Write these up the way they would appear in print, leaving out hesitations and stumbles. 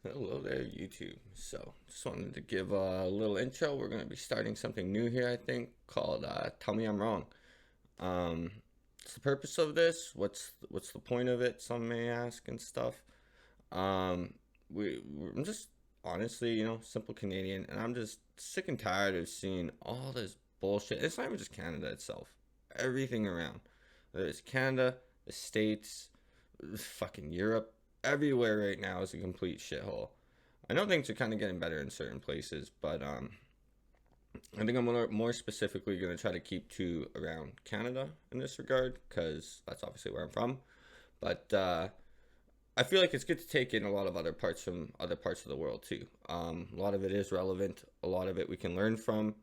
Hello there, YouTube. So, just wanted to give a little intro. We're going to be starting something new here, I think, called Tell Me I'm Wrong. Um, what's the purpose of this? What's the point of it? Some may ask and stuff. Um, I'm just honestly, simple Canadian, and I'm just sick and tired of seeing all this bullshit. It's not even just Canada itself. Everything around. Whether it's Canada, the States, fucking Europe, everywhere right now is a complete shithole. I know things are kind of getting better in certain places, but I think I'm more specifically going to try to keep to around Canada in this regard because that's obviously where I'm from. But I feel like it's good to take in a lot of other parts from other parts of the world too. A lot of it is relevant. A lot of it we can learn from,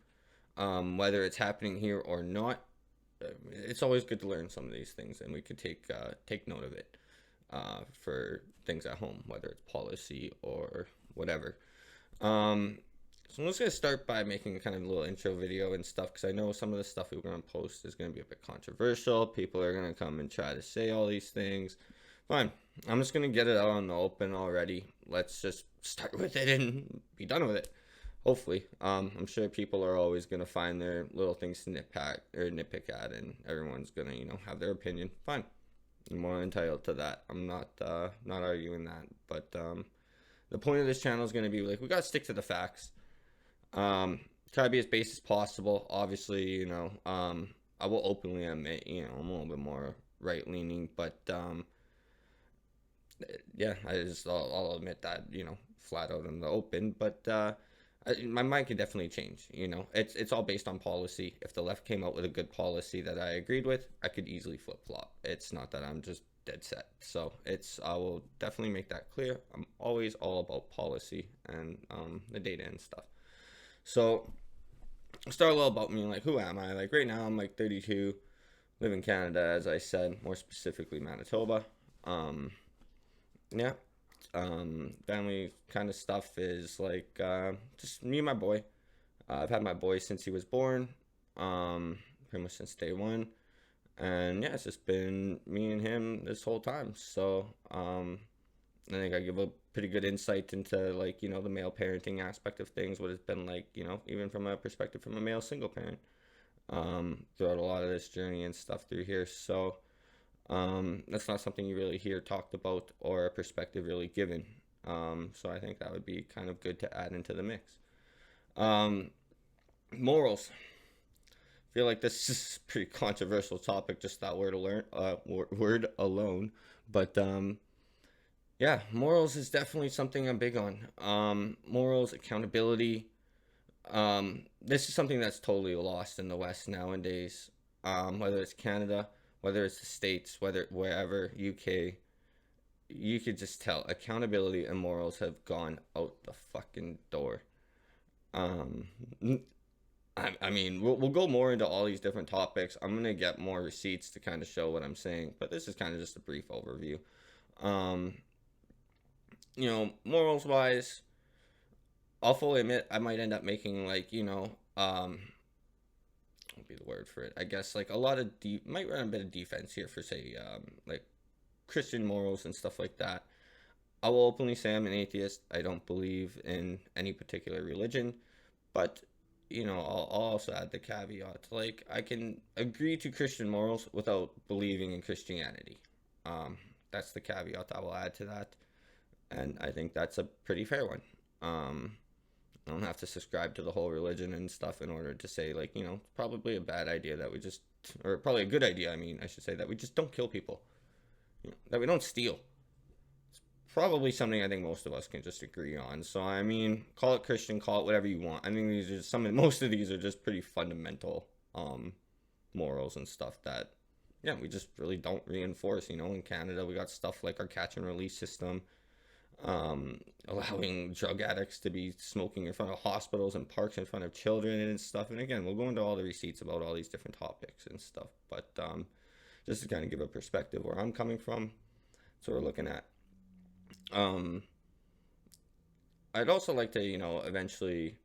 whether it's happening here or not. It's always good to learn some of these things, and we could take note of it for things at home, whether it's policy or whatever. Um, so I'm just gonna start by making a kind of a little intro video and stuff because I know some of the stuff we're gonna post is gonna be a bit controversial. People are gonna come and try to say all these things. Fine, I'm just gonna get it out on the open already. Let's just start with it and be done with it. Hopefully, I'm sure people are always gonna find their little things to nitpick at, and everyone's gonna have their opinion. Fine, I'm more entitled to that. I'm not arguing that, but the point of this channel is gonna be like we gotta stick to the facts. Try to be as base as possible. Obviously, I will openly admit, I'm a little bit more right leaning, but yeah, I'll admit that, flat out in the open. But my mind can definitely change. It's all based on policy. If the left came out with a good policy that I agreed with, I could easily flip flop. It's not that I'm just dead set. So I will definitely make that clear. I'm always all about policy and the data and stuff. So I'll start a little about me. Like, who am I? Like, right now, I'm like 32, live in Canada, as I said, more specifically Manitoba. Um, yeah. Family kind of stuff is like just me and my boy. I've had my boy since he was born, pretty much since day one. And yeah, it's just been me and him this whole time. So I think I give a pretty good insight into like the male parenting aspect of things, what it's been like, even from a perspective from a male single parent throughout a lot of this journey and stuff through here. So that's not something you really hear talked about or a perspective really given. So I think that would be kind of good to add into the mix. Um, Morals. I feel like this is a pretty controversial topic, just that word alone. But yeah, morals is definitely something I'm big on. Morals, accountability. This is something that's totally lost in the West nowadays. Whether it's Canada, whether it's the States, whether wherever UK, you could just tell accountability and morals have gone out the fucking door. Um, I mean, we'll go more into all these different topics. I'm gonna get more receipts to kind of show what I'm saying, but this is kind of just a brief overview. Um, morals wise, I'll fully admit I might end up making like what would be the word for it? I guess like a lot of might run a bit of defense here for say like Christian morals and stuff like that. I will openly say I'm an atheist. I don't believe in any particular religion, but I'll also add the caveat like I can agree to Christian morals without believing in Christianity. That's the caveat I will add to that, and I think that's a pretty fair one. I don't have to subscribe to the whole religion and stuff in order to say like probably a bad idea that we just, or probably a good idea. I mean, I should say that we just don't kill people, that we don't steal. Probably something I think most of us can just agree on. So I mean, call it Christian, call it whatever you want. I think these are most of these are just pretty fundamental morals and stuff that we just really don't reinforce. In Canada we got stuff like our catch and release system, allowing drug addicts to be smoking in front of hospitals and parks in front of children and stuff. And again, we'll go into all the receipts about all these different topics and stuff. But just to kind of give a perspective where I'm coming from, that's what we're looking at. Um, I'd also like to, eventually,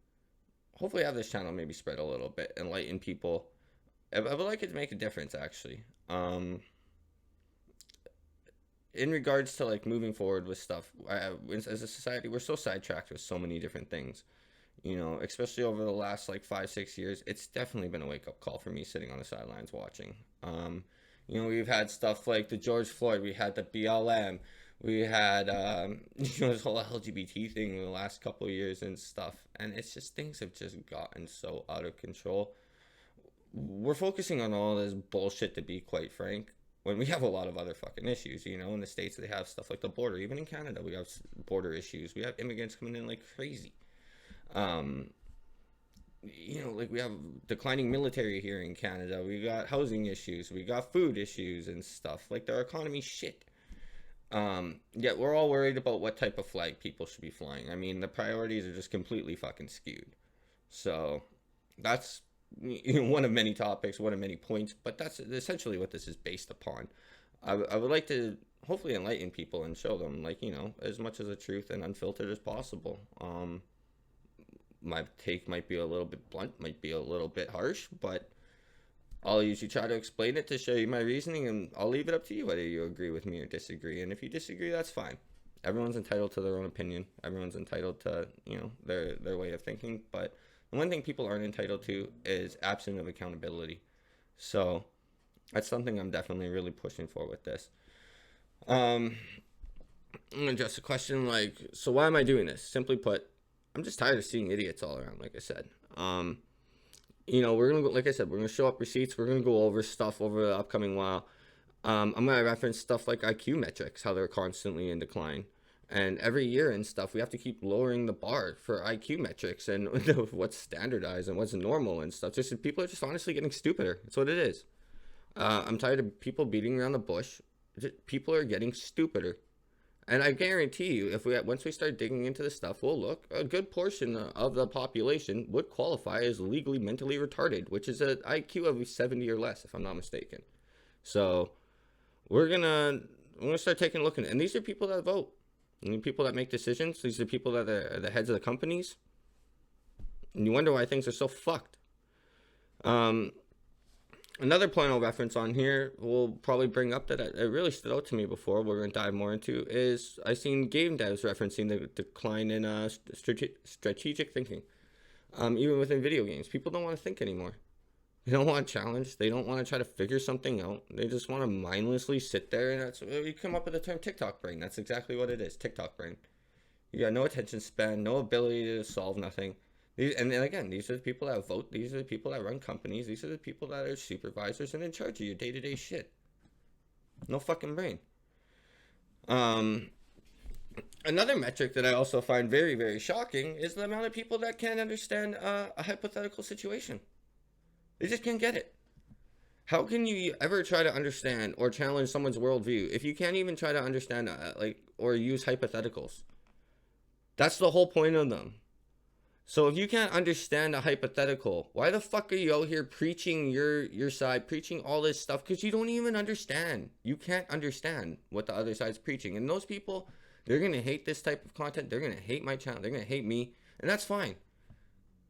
hopefully, have this channel maybe spread a little bit, enlighten people. I would like it to make a difference, actually. in regards to like moving forward with stuff, as a society, we're so sidetracked with so many different things. You know, especially over the last like 5 6 years, it's definitely been a wake up call for me sitting on the sidelines watching. You know, we've had stuff like the George Floyd, we had the BLM, we had you know, this whole LGBT thing in the last couple of years and stuff, and it's just things have just gotten so out of control. We're focusing on all this bullshit, to be quite frank, when we have a lot of other fucking issues. You know, in the states they have stuff like the border. Even in Canada, we have border issues. We have immigrants coming in like crazy. Um, you know, like we have declining military here in Canada. We got housing issues. We got food issues and stuff. Like their economy shit. Yet we're all worried about what type of flag people should be flying. I mean, the priorities are just completely fucking skewed. So that's, you know, one of many topics, one of many points, but that's essentially what this is based upon. I would like to hopefully enlighten people and show them, like, you know, as much of the truth and unfiltered as possible. My take might be a little bit blunt, might be a little bit harsh, but I'll usually try to explain it to show you my reasoning, and I'll leave it up to you whether you agree with me or disagree. And if you disagree, that's fine. Everyone's entitled to their own opinion. Everyone's entitled to, you know, their way of thinking. But the one thing people aren't entitled to is absence of accountability. So that's something I'm definitely really pushing for with this. Um, I'm gonna address a question like, so why am I doing this? Simply put, I'm just tired of seeing idiots all around. Like I said, you know, we're gonna go, like I said, we're gonna show up receipts. We're gonna go over stuff over the upcoming while. I'm gonna reference stuff like IQ metrics, how they're constantly in decline, and every year and stuff, we have to keep lowering the bar for IQ metrics and what's standardized and what's normal and stuff. Just people are just honestly getting stupider. That's what it is. I'm tired of people beating around the bush. People are getting stupider. And I guarantee you, if we once we start digging into this stuff, we'll look, a good portion of the population would qualify as legally mentally retarded, which is an IQ of 70 or less, if I'm not mistaken. So we're gonna start taking a look at it. And these are people that vote, and people that make decisions. These are people that are the heads of the companies. And you wonder why things are so fucked. Um, Another point I'll reference on here, we'll probably bring up that it really stood out to me before, we're going to dive more into, is I seen game devs referencing the decline in strategic thinking. Even within video games, people don't want to think anymore. They don't want to challenge. They don't want to try to figure something out. They just want to mindlessly sit there, and that's we come up with the term TikTok brain. That's exactly what it is, TikTok brain. You got no attention span, no ability to solve nothing. And then again, these are the people that vote. These are the people that run companies. These are the people that are supervisors and in charge of your day-to-day shit. No fucking brain. Another metric that I also find very, very shocking is the amount of people that can't understand a hypothetical situation. They just can't get it. How can you ever try to understand or challenge someone's worldview if you can't even try to understand or use hypotheticals? That's the whole point of them. So if you can't understand a hypothetical, why the fuck are you out here preaching your side, preaching all this stuff? Because you don't even understand. You can't understand what the other side's preaching. And those people, they're going to hate this type of content. They're going to hate my channel. They're going to hate me. And that's fine.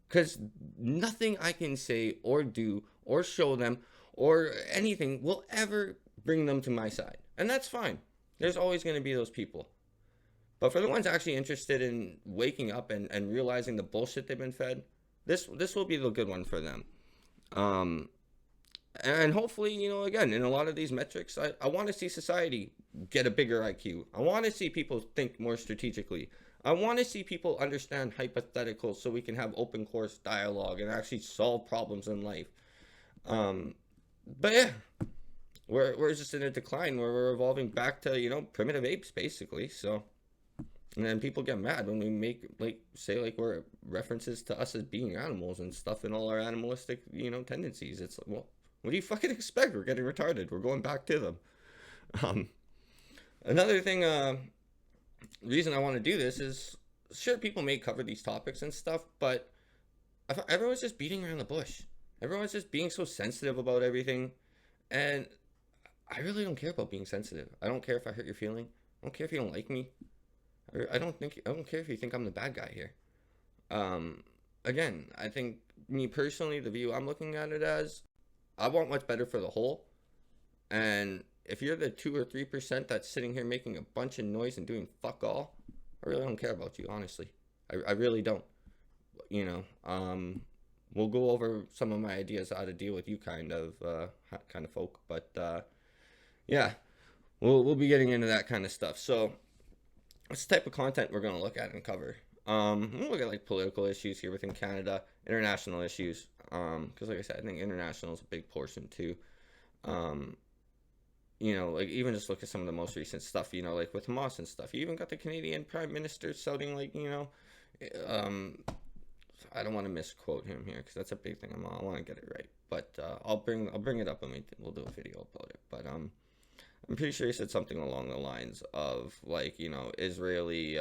Because nothing I can say or do or show them or anything will ever bring them to my side. And that's fine. There's always going to be those people. But for the ones actually interested in waking up and realizing the bullshit they've been fed, this will be the good one for them. And hopefully, you know, again, in a lot of these metrics, I want to see society get a bigger IQ. I want to see people think more strategically. I want to see people understand hypotheticals so we can have open course dialogue and actually solve problems in life. But yeah, we're just in a decline where we're evolving back to, you know, primitive apes, basically. So... And then people get mad when we make, like, say, like, we're references to us as being animals and stuff and all our animalistic, you know, tendencies. It's like, well, what do you fucking expect? We're getting retarded. We're going back to them. Another thing, reason I want to do this is, sure, people may cover these topics and stuff, but everyone's just beating around the bush. Everyone's just being so sensitive about everything. And I really don't care about being sensitive. I don't care if I hurt your feeling. I don't care if you don't like me. I don't care if you think I'm the bad guy here. Again, I think me personally, the view I'm looking at it as, I want what's better for the whole, and if you're the 2 or 3% that's sitting here making a bunch of noise and doing fuck all, I really don't care about you, honestly. I really don't. You know, we'll go over some of my ideas how to deal with you kind of folk, but yeah, we'll be getting into that kind of stuff. So, what's the type of content we're gonna look at and cover? We'll look at like political issues here within Canada, international issues. Because like I said, I think international is a big portion too. Um, like even just look at some of the most recent stuff. Like with Hamas and stuff. You even got the Canadian Prime Minister shouting like, um, I don't want to misquote him here because that's a big thing. I want to get it right, but I'll bring it up when we'll do a video about it. But I'm pretty sure he said something along the lines of like Israeli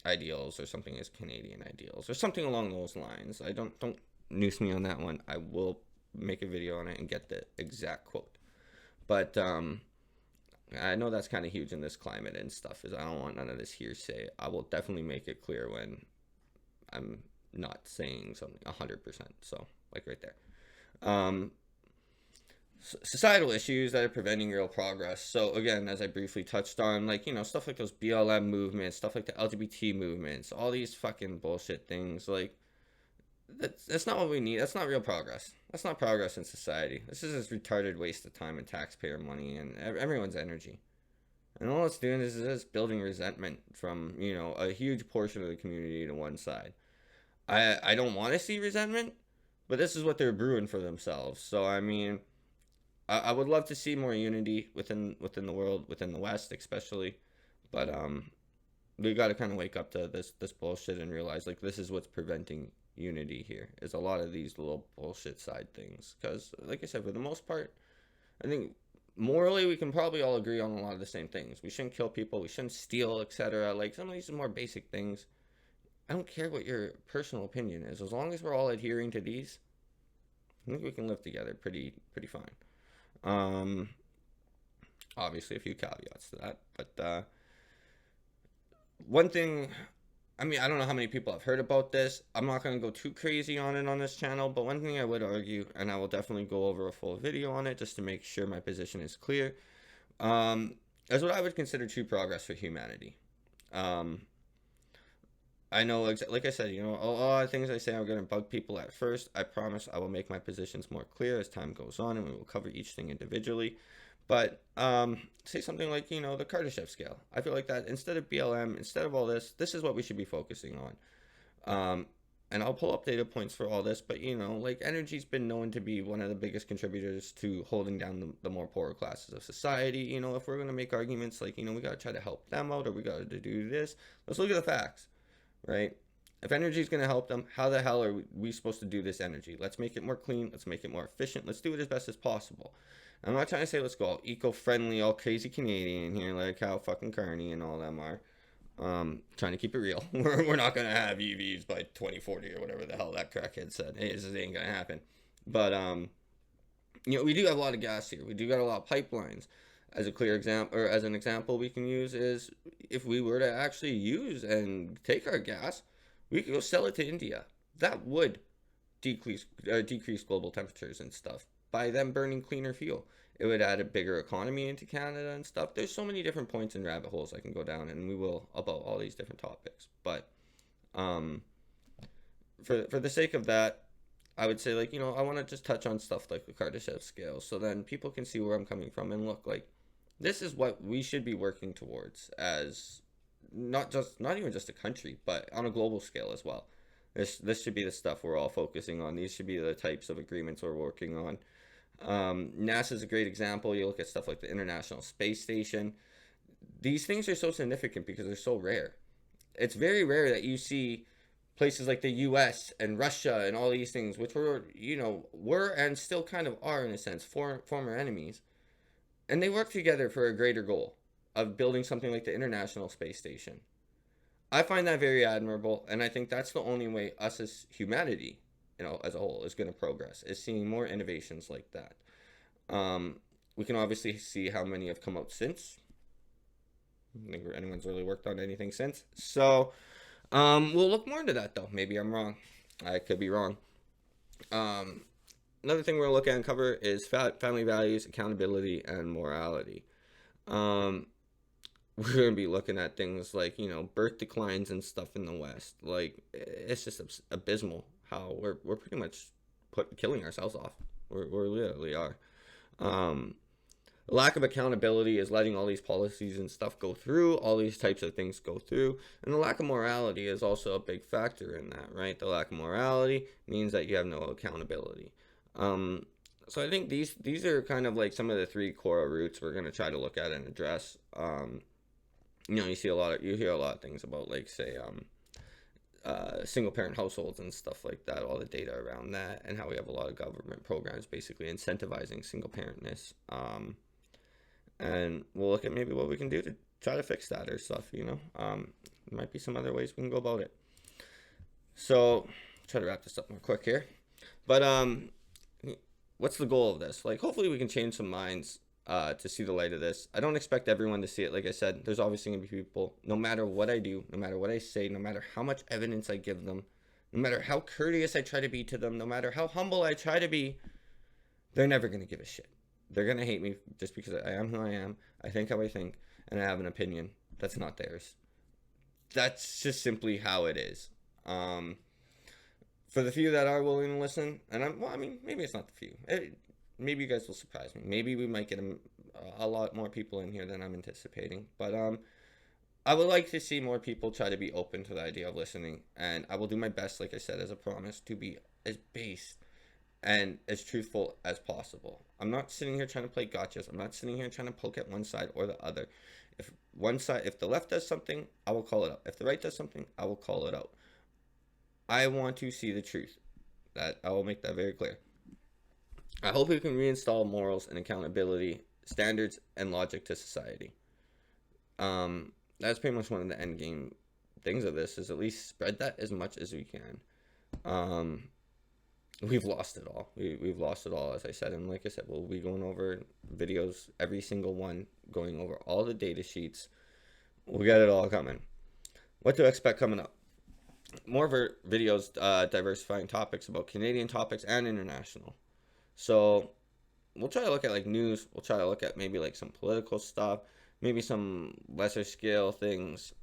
ideals or something as Canadian ideals or something along those lines. I don't noose me on that one. I will make a video on it and get the exact quote. But I know that's kind of huge in this climate and stuff. Is I don't want none of this hearsay. I will definitely make it clear when I'm not saying something 100%. So like right there. Societal issues that are preventing real progress. So again, as I briefly touched on, like stuff like those BLM movements, stuff like the LGBT movements, all these fucking bullshit things. Like that's not what we need. That's not real progress. That's not progress in society. This is this retarded waste of time and taxpayer money and everyone's energy. And all it's doing is just building resentment from a huge portion of the community to one side. I don't want to see resentment, but this is what they're brewing for themselves. So I mean, I would love to see more unity within the world, within the West especially, but we got to kind of wake up to this bullshit and realize like this is what's preventing unity here is a lot of these little bullshit side things. Because like I said, for the most part, I think morally we can probably all agree on a lot of the same things. We shouldn't kill people, we shouldn't steal, etc. Like some of these are more basic things. I don't care what your personal opinion is, as long as we're all adhering to these, I think we can live together pretty fine. Obviously a few caveats to that, but one thing, I mean, I don't know how many people have heard about this. I'm not going to go too crazy on it on this channel, but one thing I would argue, and I will definitely go over a full video on it just to make sure my position is clear, is what I would consider true progress for humanity. I know, like I said, a lot of things I say are going to bug people at first. I promise I will make my positions more clear as time goes on, and we will cover each thing individually. But say something like, the Kardashev scale. I feel like that instead of BLM, instead of all this, this is what we should be focusing on. And I'll pull up data points for all this, but, like energy's been known to be one of the biggest contributors to holding down the more poorer classes of society. If we're going to make arguments like, we got to try to help them out or we got to do this, let's look at the facts. Right? If energy is going to help them, how the hell are we supposed to do this energy? Let's make it more clean. Let's make it more efficient. Let's do it as best as possible. I'm not trying to say let's go all eco-friendly, all crazy Canadian here, like how fucking Carney and all them are. Trying to keep it real. We're not going to have EVs by 2040 or whatever the hell that crackhead said. Hey, this ain't going to happen. But, we do have a lot of gas here. We do got a lot of pipelines. As a clear example, or as an example we can use is if we were to actually use and take our gas, we could go sell it to India. That would decrease global temperatures and stuff by them burning cleaner fuel. It would add a bigger economy into Canada and stuff. There's so many different points and rabbit holes I can go down, and we will about all these different topics. But for the sake of that, I would say like I want to just touch on stuff like the Kardashev scale, so then people can see where I'm coming from and look like. This is what we should be working towards as not even just a country, but on a global scale as well. This should be the stuff we're all focusing on. These should be the types of agreements we're working on. NASA is a great example. You look at stuff like the International Space Station. These things are so significant because they're so rare. It's very rare that you see places like the U.S. and Russia and all these things, which were and still kind of are in a sense former enemies. And they work together for a greater goal of building something like the International Space Station. I find that very admirable, and I think that's the only way us as humanity, as a whole, is going to progress, is seeing more innovations like that. We can obviously see how many have come out since. I don't think anyone's really worked on anything since. So, we'll look more into that, though. Maybe I'm wrong. I could be wrong. Another thing we're going to look at and cover is family values, accountability, and morality. Um, we're going to be looking at things like, birth declines and stuff in the West. Like, it's just abysmal how we're pretty much killing ourselves off. We literally are. Um, lack of accountability is letting all these policies and stuff go through, all these types of things go through. And the lack of morality is also a big factor in that, right? The lack of morality means that you have no accountability. Um, so I think these are kind of like some of the three core roots we're going to try to look at and address. You hear a lot of things about, like, say, single parent households and stuff like that, all the data around that, and how we have a lot of government programs basically incentivizing single parentness. And we'll look at maybe what we can do to try to fix that or stuff. There might be some other ways we can go about it. So, try to wrap this up more quick here. But what's the goal of this? Like, hopefully we can change some minds to see the light of this. I don't expect everyone to see it. Like I said, there's obviously going to be people, no matter what I do, no matter what I say, no matter how much evidence I give them, no matter how courteous I try to be to them, no matter how humble I try to be, they're never going to give a shit. They're going to hate me just because I am who I am, I think how I think, and I have an opinion that's not theirs. That's just simply how it is. For the few that are willing to listen, and maybe it's not the few. Maybe you guys will surprise me. Maybe we might get a lot more people in here than I'm anticipating. But I would like to see more people try to be open to the idea of listening, and I will do my best, like I said, as a promise, to be as based and as truthful as possible. I'm not sitting here trying to play gotchas. I'm not sitting here trying to poke at one side or the other. If the left does something, I will call it out. If the right does something, I will call it out. I want to see the truth. That I will make that very clear. I hope we can reinstall morals and accountability, standards, and logic to society. That's pretty much one of the end game things of this, is at least spread that as much as we can. We've lost it all. We've lost it all, as I said. And like I said, we'll be going over videos, every single one, going over all the data sheets. We'll get it all coming. What to expect coming up? More videos diversifying topics about Canadian topics and international. So we'll try to look at like news. We'll try to look at maybe like some political stuff, maybe some lesser scale things.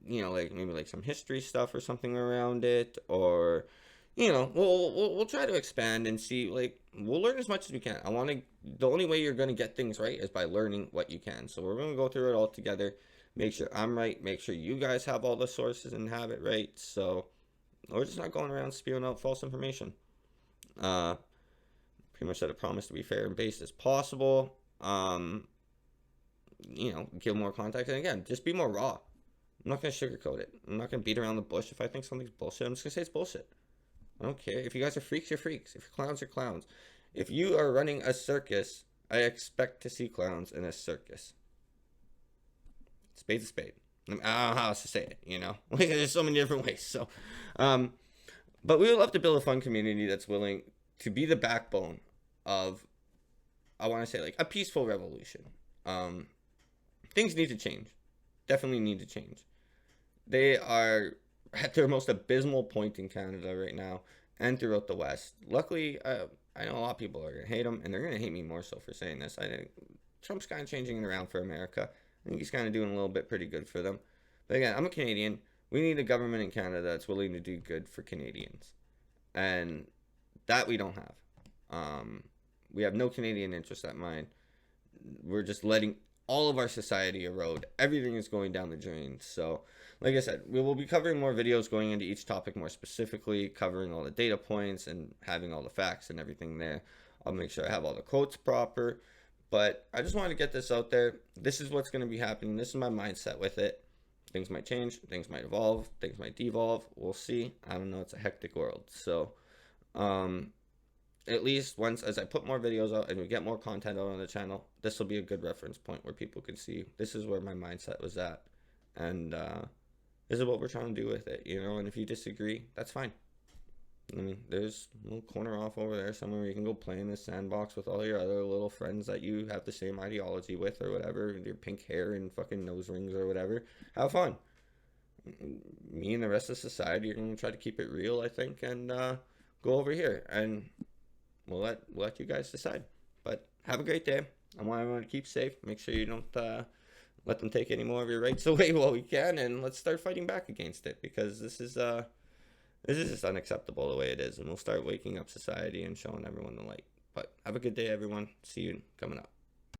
Like maybe like some history stuff or something around it, or we'll try to expand and see. Like, we'll learn as much as we can. The only way you're gonna get things right is by learning what you can. So we're gonna go through it all together. Make sure I'm right. Make sure you guys have all the sources and have it right. So we're just not going around spewing out false information. Pretty much said a promise to be fair and based as possible. Give more context. And again, just be more raw. I'm not going to sugarcoat it. I'm not going to beat around the bush. If I think something's bullshit, I'm just going to say it's bullshit. I don't care. If you guys are freaks, you're freaks. If you're clowns, you're clowns. If you are running a circus, I expect to see clowns in a circus. Spade's a spade. I don't know how else to say it, There's so many different ways. So, but we would love to build a fun community that's willing to be the backbone of, I want to say, like, a peaceful revolution. Things need to change. Definitely need to change. They are at their most abysmal point in Canada right now and throughout the West. Luckily, I know a lot of people are going to hate him, and they're going to hate me more so for saying this. I think Trump's kind of changing it around for America. I think he's kind of doing a little bit pretty good for them. But again, I'm a Canadian. We need a government in Canada that's willing to do good for Canadians. And that we don't have. We have no Canadian interest at mind. We're just letting all of our society erode. Everything is going down the drain. So, like I said, we will be covering more videos going into each topic more specifically, covering all the data points and having all the facts and everything there. I'll make sure I have all the quotes proper. But I just wanted to get this out there. This is what's going to be happening. This is my mindset with it. Things might change. Things might evolve. Things might devolve. We'll see. I don't know. It's a hectic world. So, at least once, as I put more videos out and we get more content out on the channel, this will be a good reference point where people can see this is where my mindset was at. And this is what we're trying to do with it, And if you disagree, that's fine. I mean, there's a little corner off over there somewhere where you can go play in this sandbox with all your other little friends that you have the same ideology with or whatever, your pink hair and fucking nose rings or whatever. Have fun. Me and the rest of society are going to try to keep it real, I think, and go over here, and we'll let you guys decide. But have a great day. I want everyone to keep safe. Make sure you don't let them take any more of your rights away while we can, and let's start fighting back against it, because this is just unacceptable the way it is, and we'll start waking up society and showing everyone the light. But have a good day, everyone. See you coming up.